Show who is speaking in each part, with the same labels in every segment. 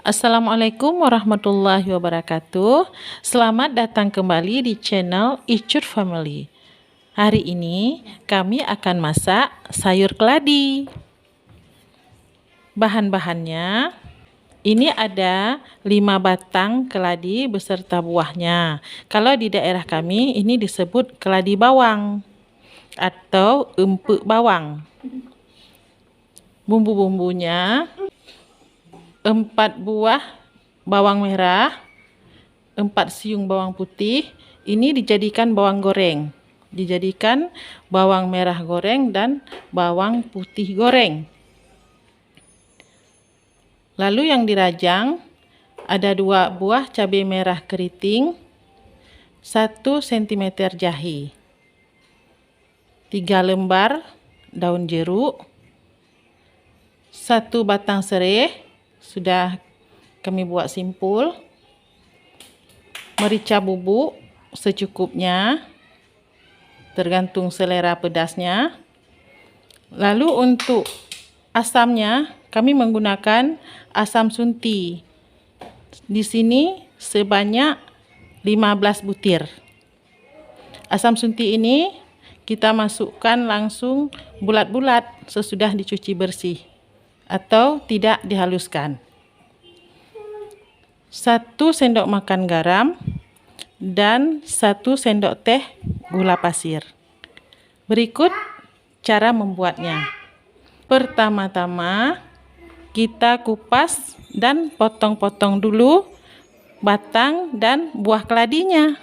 Speaker 1: Assalamualaikum warahmatullahi wabarakatuh. Selamat datang kembali di channel Icut Family. Hari ini kami akan masak sayur keladi. Bahan-bahannya, ini ada 5 batang keladi beserta buahnya. Kalau di daerah kami ini disebut keladi bawang atau empuk bawang. Bumbu-bumbunya 4 buah bawang merah, 4 siung bawang putih. Ini dijadikan bawang goreng, dijadikan bawang merah goreng dan bawang putih goreng. Lalu yang dirajang ada 2 buah cabai merah keriting, 1 cm jahe, 3 lembar daun jeruk, 1 batang serai sudah kami buat simpul, merica bubuk secukupnya, tergantung selera pedasnya. Lalu untuk asamnya kami menggunakan asam sunti. Di sini sebanyak 15 butir. Asam sunti ini kita masukkan langsung bulat-bulat sesudah dicuci bersih atau tidak dihaluskan. 1 sendok makan garam dan 1 sendok teh gula pasir. Berikut cara membuatnya. Pertama-tama kita kupas dan potong-potong dulu batang dan buah keladinya.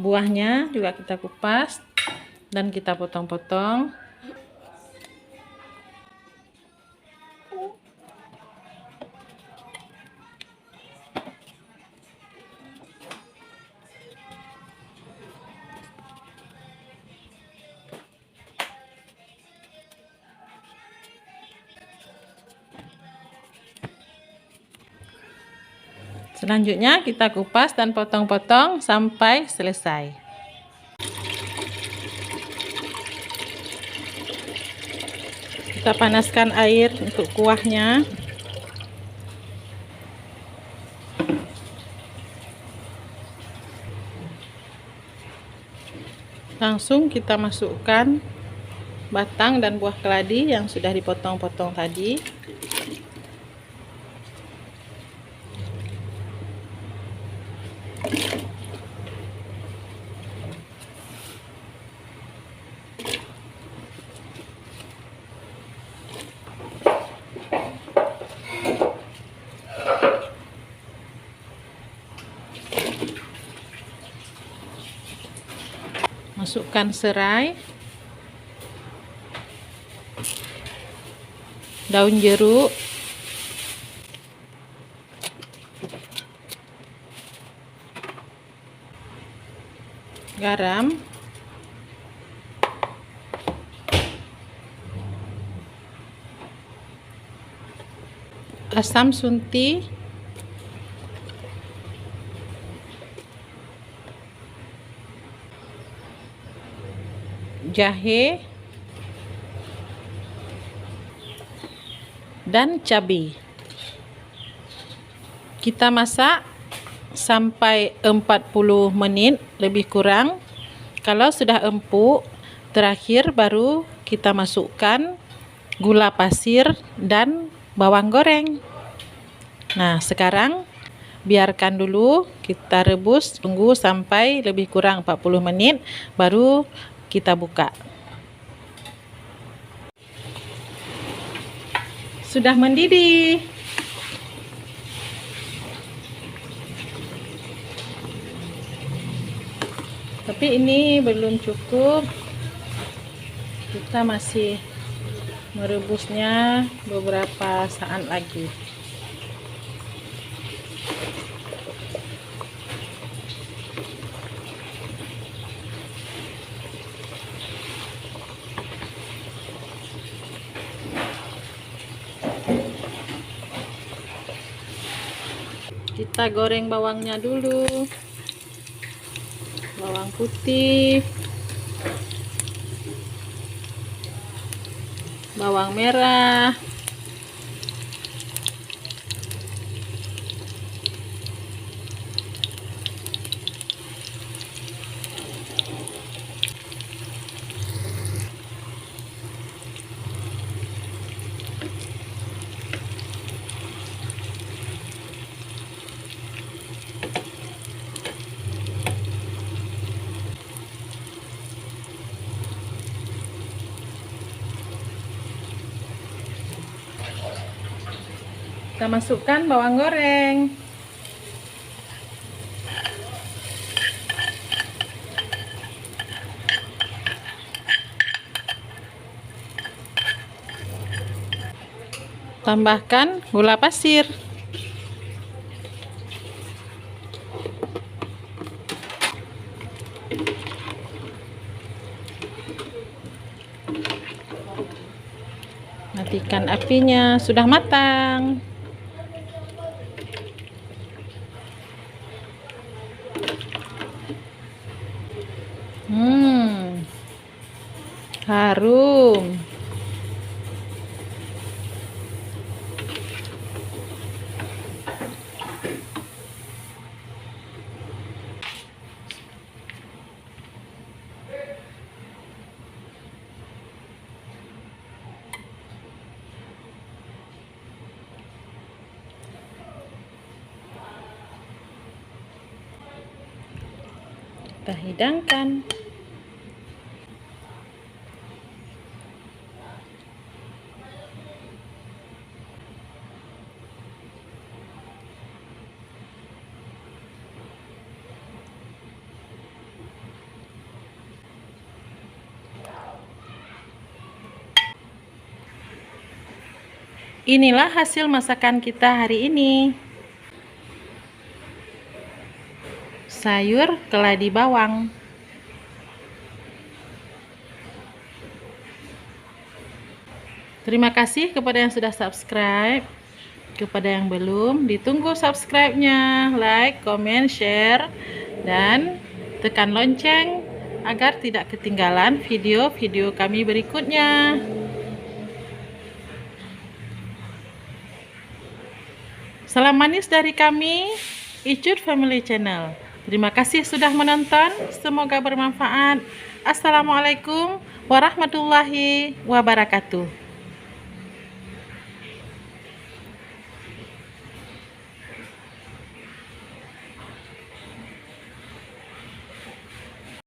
Speaker 1: Buahnya juga kita kupas dan kita potong-potong. Selanjutnya kita kupas dan potong-potong sampai selesai. Kita panaskan air untuk kuahnya. Langsung kita masukkan batang dan buah keladi yang sudah dipotong-potong tadi. Masukkan serai, daun jeruk, garam, asam sunti, jahe, dan cabai. Kita masak sampai 40 menit lebih kurang. Kalau sudah empuk, terakhir baru kita masukkan gula pasir dan bawang goreng. Nah, sekarang biarkan dulu kita rebus, tunggu sampai lebih kurang 40 menit baru kita buka. sudah mendidih. Tapi ini belum cukup. Kita masih merebusnya beberapa saat lagi. Kita goreng bawangnya dulu, bawang putih, bawang merah, kita masukkan bawang goreng, tambahkan gula pasir, matikan apinya. Sudah matang. Harum. Kita hidangkan. Inilah hasil masakan kita hari ini. Sayur keladi bawang. Terima kasih kepada yang sudah subscribe. Kepada yang belum, ditunggu subscribe-nya, like, comment, share, dan tekan lonceng agar tidak ketinggalan video-video kami berikutnya. Salam manis dari kami, Icut Family Channel. Terima kasih sudah menonton, semoga bermanfaat. Assalamualaikum warahmatullahi wabarakatuh.